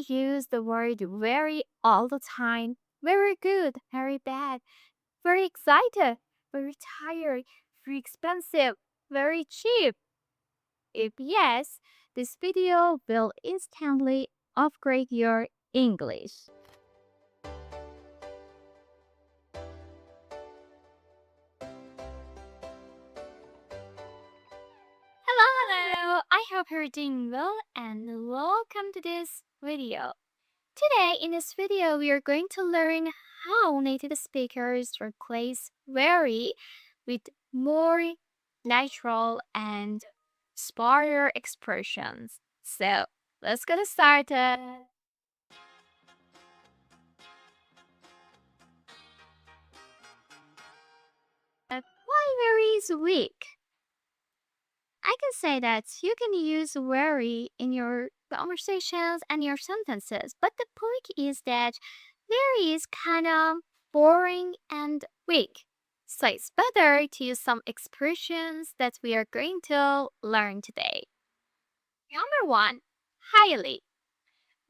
we use the word very all the time. Very good, very bad, very excited, very tired, very expensive, very cheap. If yes, this video will instantly upgrade your English. Hello, I hope you're doing well and welcome to this video. Today in this video we are going to learn how native speakers replace very with more natural and sparser expressions. So let's get started. Why very is weak? I can say that you can use very in your conversations and your sentences, but the point is that very is kind of boring and weak. So it's better to use some expressions that we are going to learn today. Number one, highly.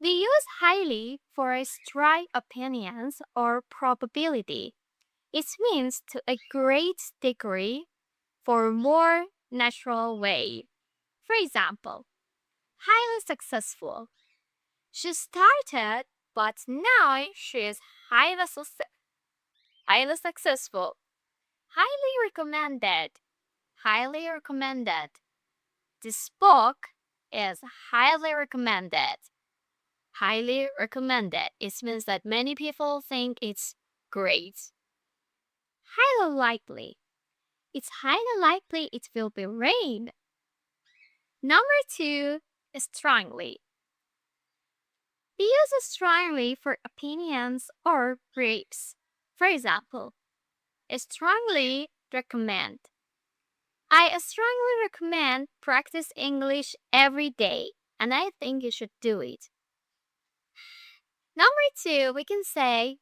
We use highly for a strong opinions or probability. It means to a great degree for more natural way. For example, highly successful. She started, but now she is highly successful. Highly recommended. Highly recommended. This book is highly recommended. Highly recommended. It means that many people think it's great. Highly likely. It's highly likely it will be rain. Number two, strongly. We use strongly for opinions or beliefs. For example, strongly recommend. I strongly recommend practice English every day, and I think you should do it. Number two, we can say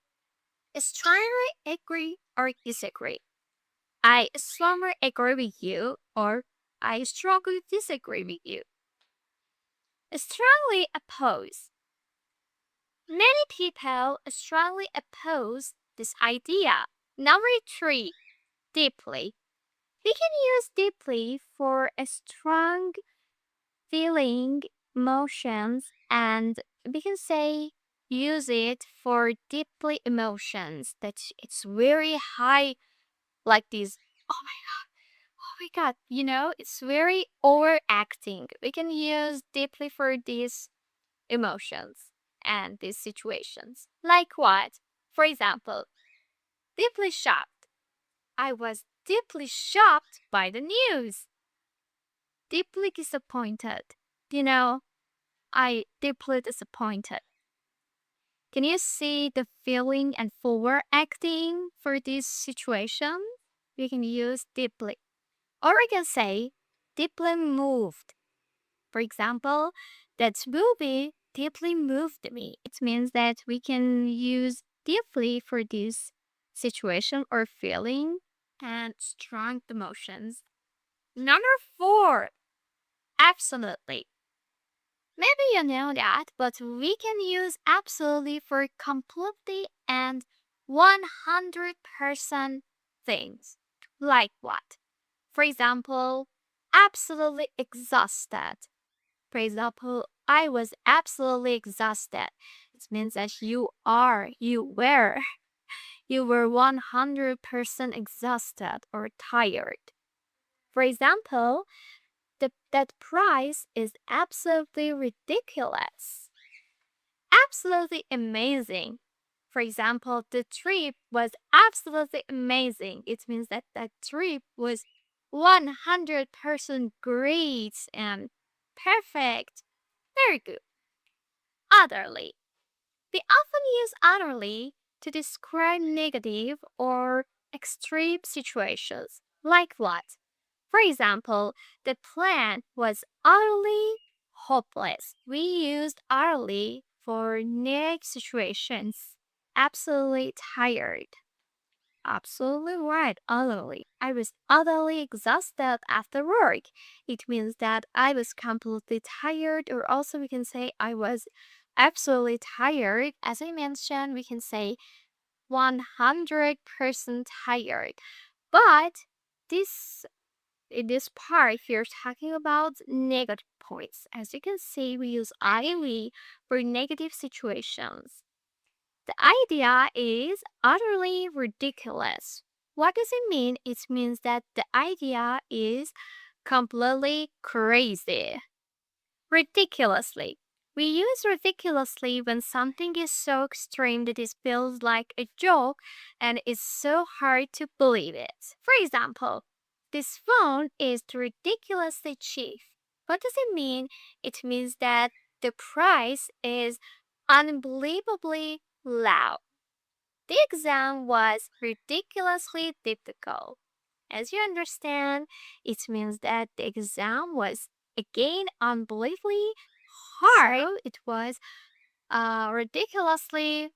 strongly agree or disagree. I strongly agree with you, or I strongly disagree with you. Strongly oppose. Many people strongly oppose this idea. Number three, deeply. We can use deeply for a strong feeling, emotions, and we can say use it for deeply emotions that it's very high, like this. Oh my god, it's very overacting. We can use deeply for these emotions and these situations. Like what? For example, deeply shocked. I was deeply shocked by the news. Deeply disappointed. You know, I deeply disappointed. Can you see the feeling and forward acting for this situation? We can use deeply. Or we can say deeply moved. For example, that movie deeply moved me. It means that we can use deeply for this situation or feeling and strong emotions. Number four, absolutely. Maybe you know that, but we can use absolutely for completely and 100% things. Like what? For example, absolutely exhausted. For example, I was absolutely exhausted. It means that you were 100% exhausted or tired. For example, that price is absolutely ridiculous. Absolutely amazing. For example, the trip was absolutely amazing. It means that that trip was 100% great and perfect. Very good. Utterly. We often use utterly to describe negative or extreme situations. Like what? For example, the plan was utterly hopeless. We used utterly for negative situations. Absolutely tired. Absolutely right, utterly. I was utterly exhausted after work. It means that I was completely tired, or also we can say I was absolutely tired. As I mentioned, we can say 100% tired. But this in this part here talking about negative points. As you can see, we use IE for negative situations. The idea is utterly ridiculous. What does it mean? It means that the idea is completely crazy. Ridiculously. We use ridiculously when something is so extreme that it feels like a joke and is so hard to believe it. For example, this phone is ridiculously cheap. What does it mean? It means that the price is unbelievably low. The exam was ridiculously difficult. As you understand, it means that the exam was again unbelievably hard. So it was ridiculously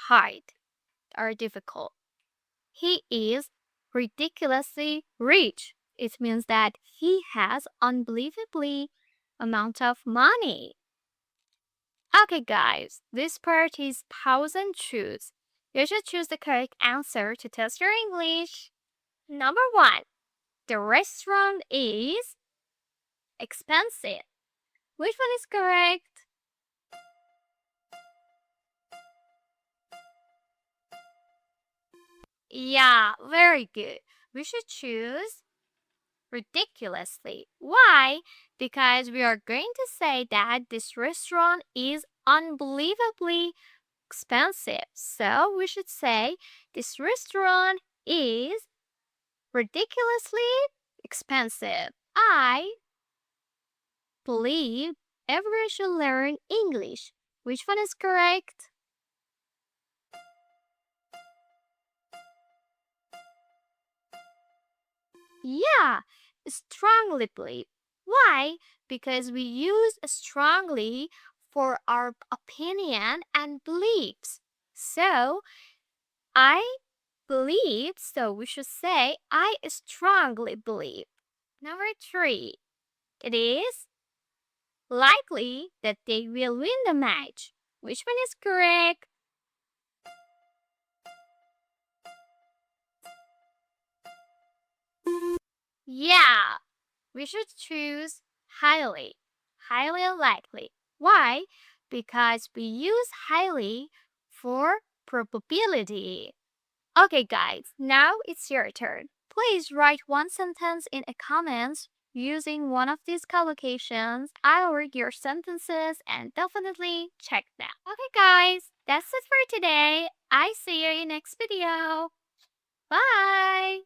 hard or difficult. He is ridiculously rich. It means that he has unbelievably amount of money. Okay, guys, this part is pause and choose. You should choose the correct answer to test your English. Number one, the restaurant is expensive. Which one is correct? Yeah, very good. We should choose ridiculously. Why? Because we are going to say that this restaurant is unbelievably expensive. So we should say this restaurant is ridiculously expensive. I believe everyone should learn English. Which one is correct? Yeah, strongly believe. Why? Because we use strongly for our opinion and beliefs. So, I believe, so we should say, I strongly believe. Number three, it is likely that they will win the match. Which one is correct? Yeah, we should choose highly. Highly likely. Why? Because we use highly for probability. Okay, guys, now it's your turn. Please write one sentence in a comments using one of these collocations. I'll read your sentences and definitely check them. Okay, guys, that's it for today. I see you in next video. Bye!